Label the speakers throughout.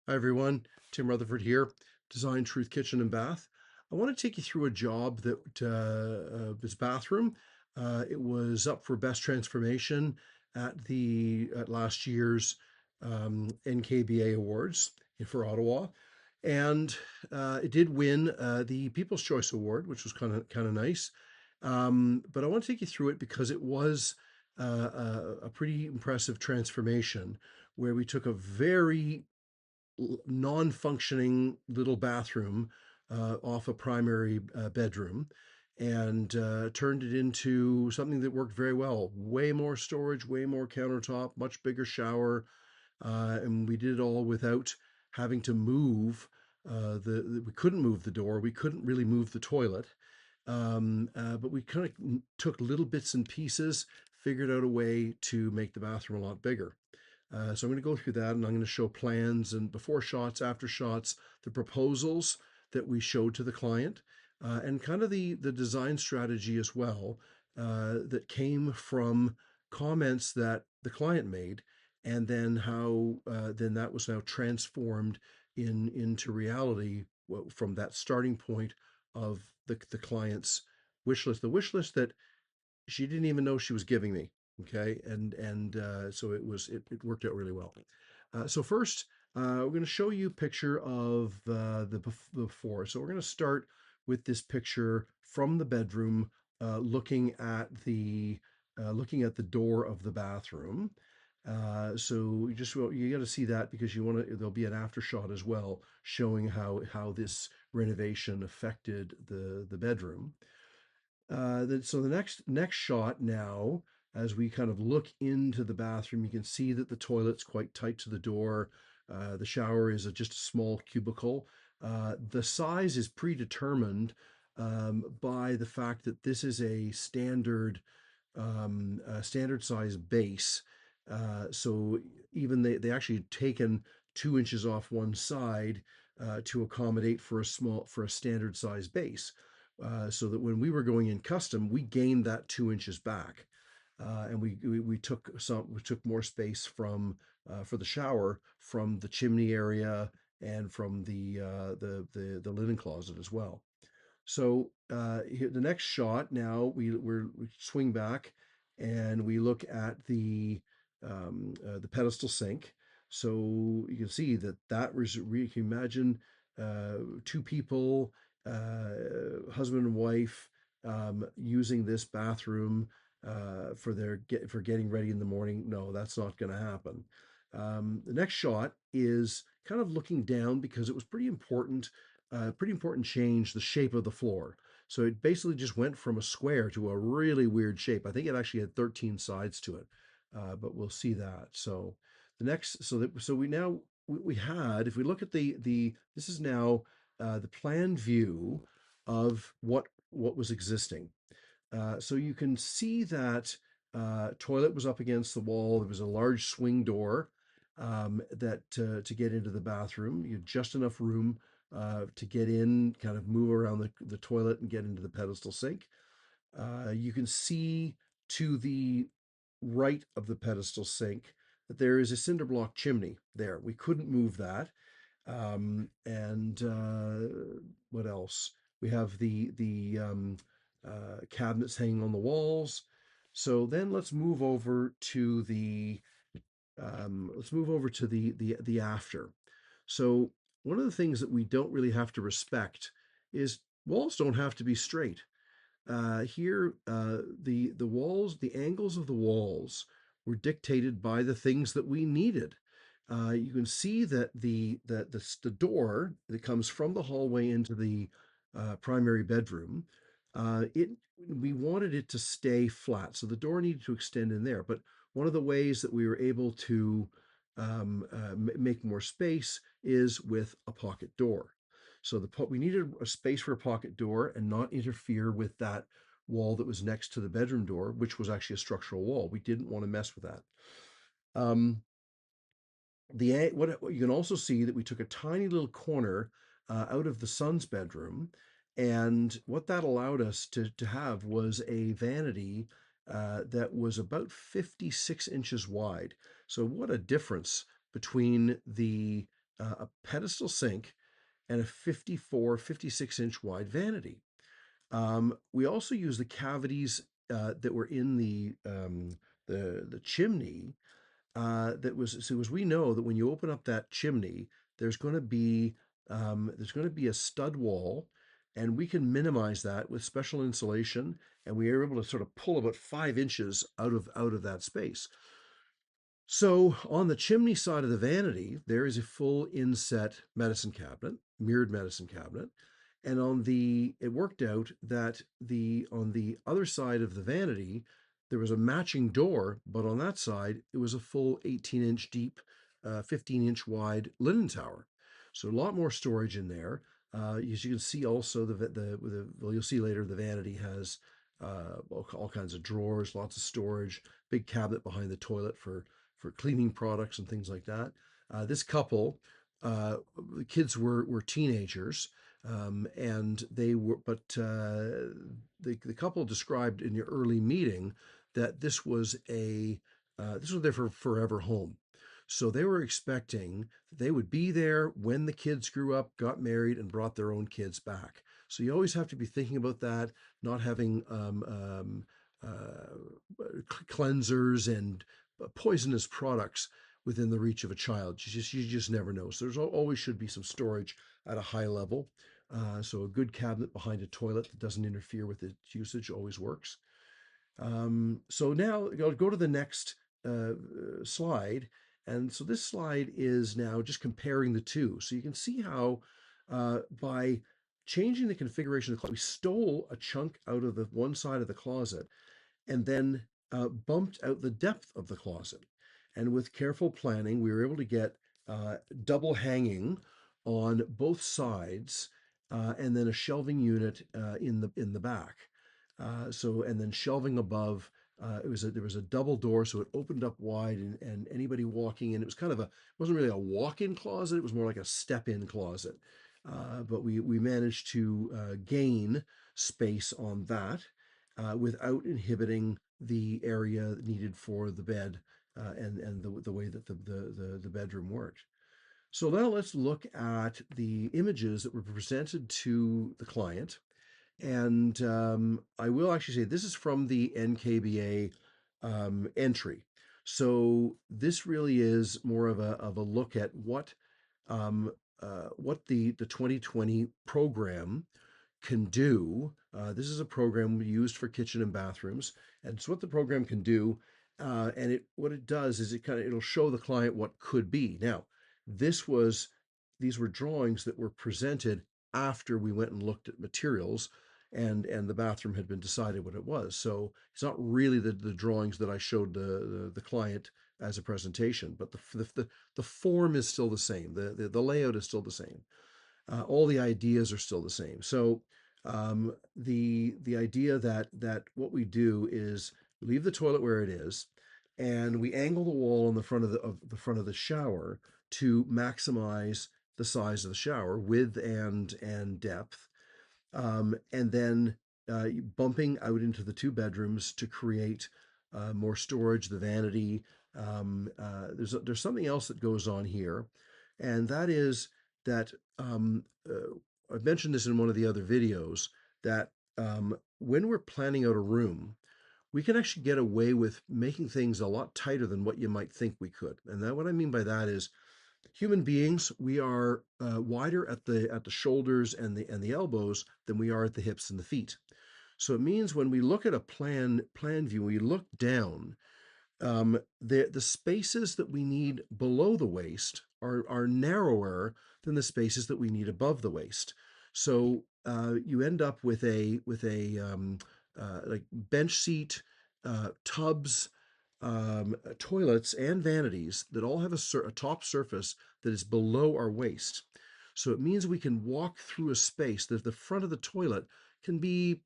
Speaker 1: Hi everyone, Tim Rutherford here, Design Truth Kitchen and Bath. I want to take you through a job that this bathroom. It was up for best transformation at last year's NKBA Awards for Ottawa, and it did win the People's Choice Award, which was kind of nice. But I want to take you through it because it was a pretty impressive transformation where we took a very non-functioning little bathroom off a primary bedroom and turned it into something that worked very well. Way more storage, way more countertop, much bigger shower, and we did it all without having to move. We couldn't move the door. We couldn't really move the toilet, but we kind of took little bits and pieces, figured out a way to make the bathroom a lot bigger. So I'm going to go through that and I'm going to show plans and before shots, after shots, the proposals that we showed to the client, and kind of the design strategy as well that came from comments that the client made, and then how then that was now transformed into reality from that starting point of the client's wish list, the wish list that she didn't even know she was giving me. Okay, and so it worked out really well. So first, we're going to show you a picture of before. So we're going to start with this picture from the bedroom, looking at the door of the bathroom. So you got to see that because you want to. There'll be an after shot as well showing how this renovation affected the bedroom. So the next shot now, as we kind of look into the bathroom, you can see that the toilet's quite tight to the door. The shower is just a small cubicle. The size is predetermined by the fact that this is a standard size base. So even they actually taken 2 inches off one side to accommodate for a standard size base, so that when we were going in custom, we gained that 2 inches back, and we took more space from for the shower from the chimney area and from the linen closet as well. So here, the next shot now we swing back and we look at the pedestal sink. So you can see that was you can imagine two people, husband and wife, using this bathroom for getting ready in the morning. No, that's not going to happen. The next shot is kind of looking down because it was pretty important change, the shape of the floor. So it basically just went from a square to a really weird shape. I think it actually had 13 sides to it, but we'll see that. So the next, so that so we now we had, if we look at the this is now the plan view of what was existing. So you can see that toilet was up against the wall. There was a large swing door that to get into the bathroom. You had just enough room to get in, kind of move around the toilet and get into the pedestal sink. You can see to the right of the pedestal sink that there is a cinder block chimney there. We couldn't move that. And what else? We have the cabinets hanging on the walls. So then let's move over to the after. So one of the things that we don't really have to respect is walls don't have to be straight. The walls, the angles of the walls were dictated by the things that we needed. You can see that the door that comes from the hallway into the primary bedroom, it we wanted it to stay flat, so the door needed to extend in there. But one of the ways that we were able to make more space is with a pocket door. So we needed a space for a pocket door and not interfere with that wall that was next to the bedroom door, which was actually a structural wall. We didn't want to mess with that. Um, what you can also see that we took a tiny little corner out of the son's bedroom, and what that allowed us to have was a vanity that was about 56 inches wide. So what a difference between a pedestal sink, and a 54, 56-inch wide vanity. We also use the cavities that were in the chimney. That was so as we know that when you open up that chimney, there's going to be there's going to be a stud wall, and we can minimize that with special insulation, and we are able to sort of pull about 5 inches out of that space. So on the chimney side of the vanity, there is a full inset medicine cabinet, mirrored medicine cabinet. And it worked out that on the other side of the vanity, there was a matching door, but on that side, it was a full 18-inch deep, 15-inch wide linen tower. So a lot more storage in there. As you can see also, well, you'll see later, the vanity has all kinds of drawers, lots of storage, big cabinet behind the toilet for cleaning products and things like that. This couple, the kids were teenagers, and they were, but the couple described in the early meeting that this was their forever home. So they were expecting that they would be there when the kids grew up, got married, and brought their own kids back. So you always have to be thinking about that, not having cleansers and poisonous products within the reach of a child. You just never know. So there's always should be some storage at a high level. So a good cabinet behind a toilet that doesn't interfere with its usage always works. So now I'll go to the next slide. And so this slide is now just comparing the two. So you can see how by changing the configuration of the closet, we stole a chunk out of the one side of the closet and then bumped out the depth of the closet. And with careful planning, we were able to get double hanging on both sides, and then a shelving unit in the back. And then shelving above. There was a double door, so it opened up wide, and anybody walking in, it wasn't really a walk-in closet. It was more like a step-in closet. But we managed to gain space on that without inhibiting the area needed for the bed, and the way that the bedroom worked. So now let's look at the images that were presented to the client. And I will actually say this is from the NKBA entry. So this really is more of a look at what the 2020 program can do. This is a program we used for kitchen and bathrooms, and so what the program can do, and what it does is it'll show the client what could be. Now, this was these were drawings that were presented after we went and looked at materials, and the bathroom had been decided what it was. So it's not really the drawings that I showed the client as a presentation, but the form is still the same. The layout is still the same. All the ideas are still the same. So the idea that what we do is leave the toilet where it is, and we angle the wall on the front of the shower to maximize the size of the shower, width and depth, and then bumping out into the two bedrooms to create more storage, the vanity. There's something else that goes on here, and that is that I've mentioned this in one of the other videos that when we're planning out a room, we can actually get away with making things a lot tighter than what you might think we could. And that what I mean by that is human beings, we are wider at the shoulders and the elbows than we are at the hips and the feet. So it means when we look at a plan view, we look down, the spaces that we need below the waist are narrower than the spaces that we need above the waist. So you end up with a like bench seat, tubs, toilets, and vanities that all have a top surface that is below our waist. So it means we can walk through a space that the front of the toilet can be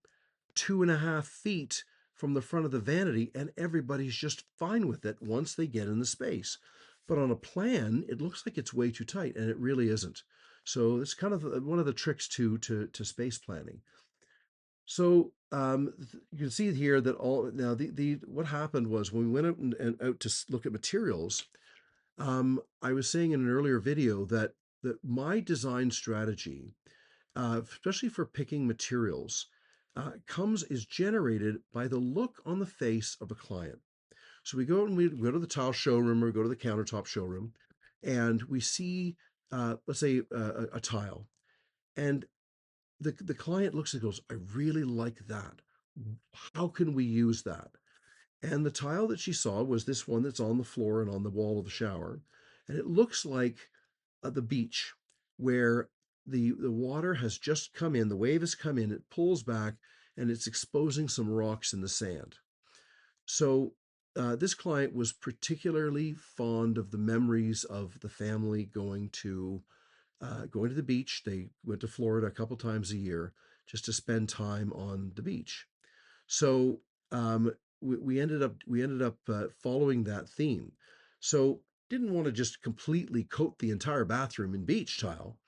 Speaker 1: 2.5 feet from the front of the vanity, and everybody's just fine with it once they get in the space. But on a plan, it looks like it's way too tight, and it really isn't. So it's kind of one of the tricks to space planning. So you can see here that all now the what happened was when we went out and out to look at materials, I was saying in an earlier video that my design strategy, especially for picking materials, comes is generated by the look on the face of a client. So we go and we go to the tile showroom or go to the countertop showroom, and we see, let's say, a tile, and the client looks and goes, "I really like that. How can we use that?" And the tile that she saw was this one that's on the floor and on the wall of the shower, and it looks like the beach, where the water has just come in, the wave has come in, it pulls back, and it's exposing some rocks in the sand. So this client was particularly fond of the memories of the family going to the beach. They went to Florida a couple times a year just to spend time on the beach. So we ended up following that theme. So didn't want to just completely coat the entire bathroom in beach tile.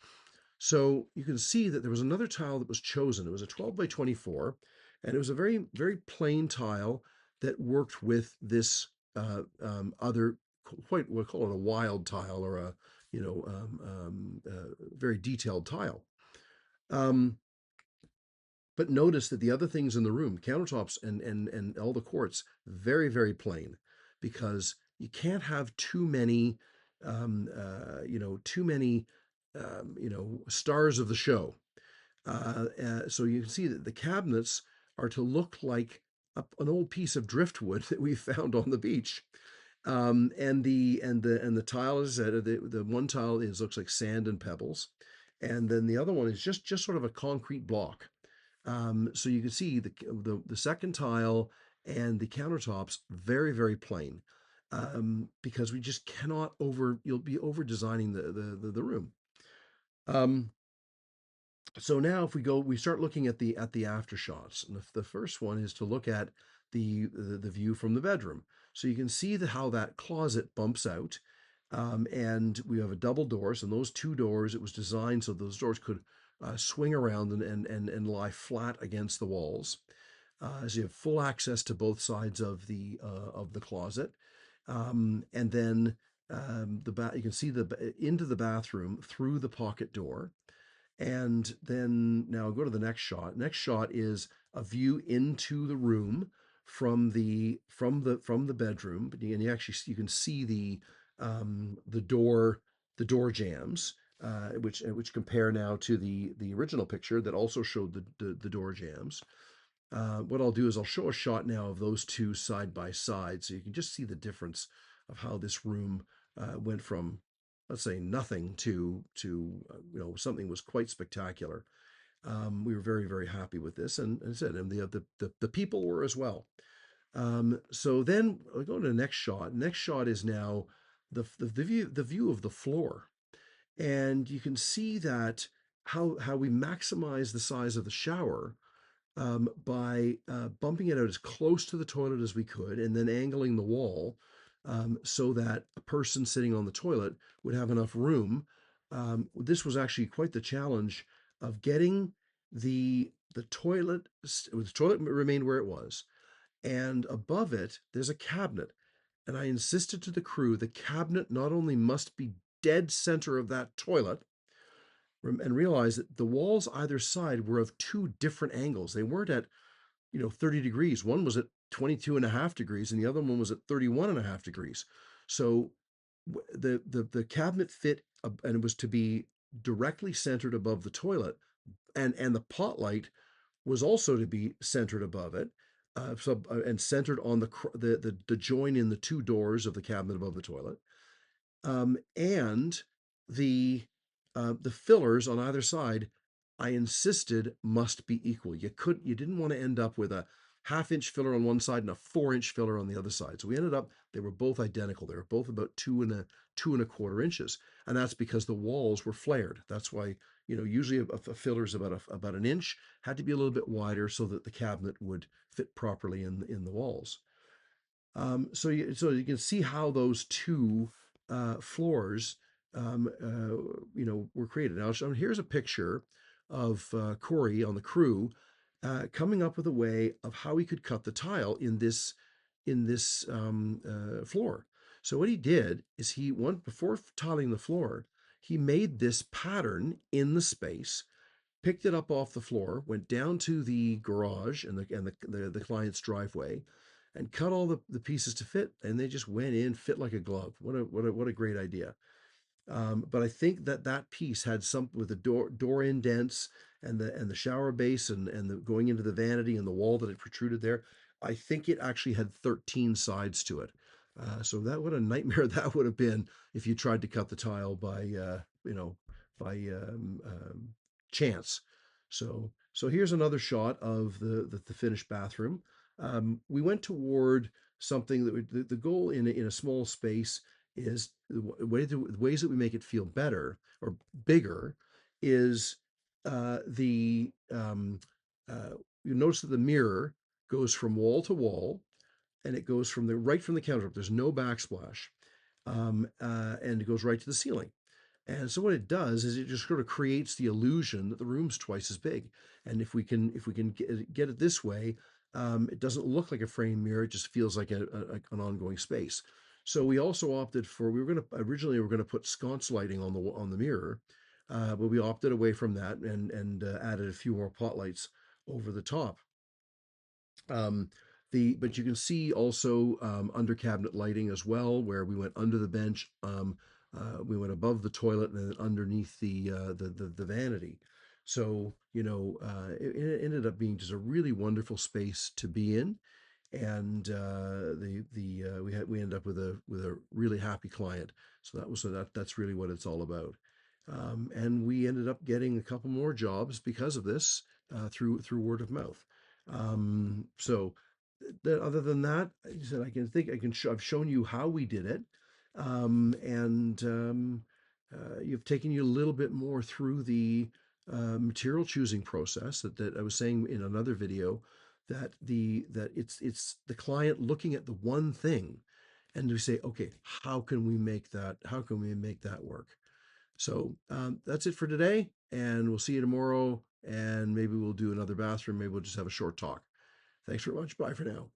Speaker 1: So you can see that there was another tile that was chosen. It was a 12 by 24, and it was a very, very plain tile that worked with this other, quite, we'll call it a wild tile or a, very detailed tile. Um, but notice that the other things in the room, countertops and all the quartz, very, very plain, because you can't have too many, stars of the show. So you can see that the cabinets are to look like an old piece of driftwood that we found on the beach. And the tile, as I said, the one tile looks like sand and pebbles, and then the other one is just sort of a concrete block. So you can see the second tile and the countertops very, very plain, because we just cannot you'll be over designing the room. Um, so now if we start looking at the after shots. And the first one is to look at the view from the bedroom. So you can see how that closet bumps out. And we have a double doors, and those two doors, it was designed so those doors could swing around and lie flat against the walls. So you have full access to both sides of the closet. And then you can see into the bathroom through the pocket door. And then now go to the next shot. Next shot is a view into the room from the bedroom, and you can see the door jambs, which compare now to the original picture that also showed the door jambs. What I'll do is I'll show a shot now of those two side by side, so you can just see the difference of how this room went from, let's say, nothing to something was quite spectacular. We were very, very happy with this, and as I said, and the people were as well. So then I'll go to the next shot. Next shot is now the view of the floor, and you can see that how we maximize the size of the shower by bumping it out as close to the toilet as we could and then angling the wall so that a person sitting on the toilet would have enough room. This was actually quite the challenge of getting the toilet remained where it was, and above it there's a cabinet. And I insisted to the crew the cabinet not only must be dead center of that toilet, and realize that the walls either side were of two different angles. They weren't at 30 degrees. One was at 22 and a half degrees, and the other one was at 31 and a half degrees. So the cabinet fit, and it was to be directly centered above the toilet, and the pot light was also to be centered above it, and centered on the join in the two doors of the cabinet above the toilet, and the fillers on either side, I insisted must be equal. You didn't want to end up with a half-inch filler on one side and a 4-inch filler on the other side. So we ended up they were both identical. They were both about 2 and a quarter inches, and that's because the walls were flared. That's why usually a filler is about an inch. Had to be a little bit wider so that the cabinet would fit properly in the walls. So you can see how those two floors, were created. Now, here's a picture of Corey on the crew coming up with a way of how he could cut the tile in this floor. So what he did is he one before tiling the floor, he made this pattern in the space, picked it up off the floor, went down to the garage and the client's driveway, and cut all the pieces to fit, and they just went in, fit like a glove. What a great idea. But I think that that piece had something with the door indents and the shower base and the going into the vanity and the wall that it protruded there. I think it actually had 13 sides to it. So that what a nightmare that would have been if you tried to cut the tile by by chance. So here's another shot of the finished bathroom. We went toward something that the goal in a small space is the ways that we make it feel better or bigger is the you notice that the mirror goes from wall to wall, and it goes from the right from the countertop. There's no backsplash, and it goes right to the ceiling. And so what it does is it just sort of creates the illusion that the room's twice as big. And if we can get it this way, it doesn't look like a frame mirror. It just feels like an ongoing space. So we also opted for we were gonna put sconce lighting on the mirror, but we opted away from that and added a few more pot lights over the top. Um, but you can see also under cabinet lighting as well, where we went under the bench, we went above the toilet, and then underneath the vanity. So it ended up being just a really wonderful space to be in, and the we ended up with a really happy client. So that's really what it's all about. And we ended up getting a couple more jobs because of this through word of mouth. So other than that, I said I've shown you how we did it, and you've taken you a little bit more through the material choosing process that I was saying in another video that it's the client looking at the one thing and we say, okay, how can we make that work? So that's it for today, and we'll see you tomorrow, and maybe we'll do another bathroom. Maybe we'll just have a short talk. Thanks very much. Bye for now.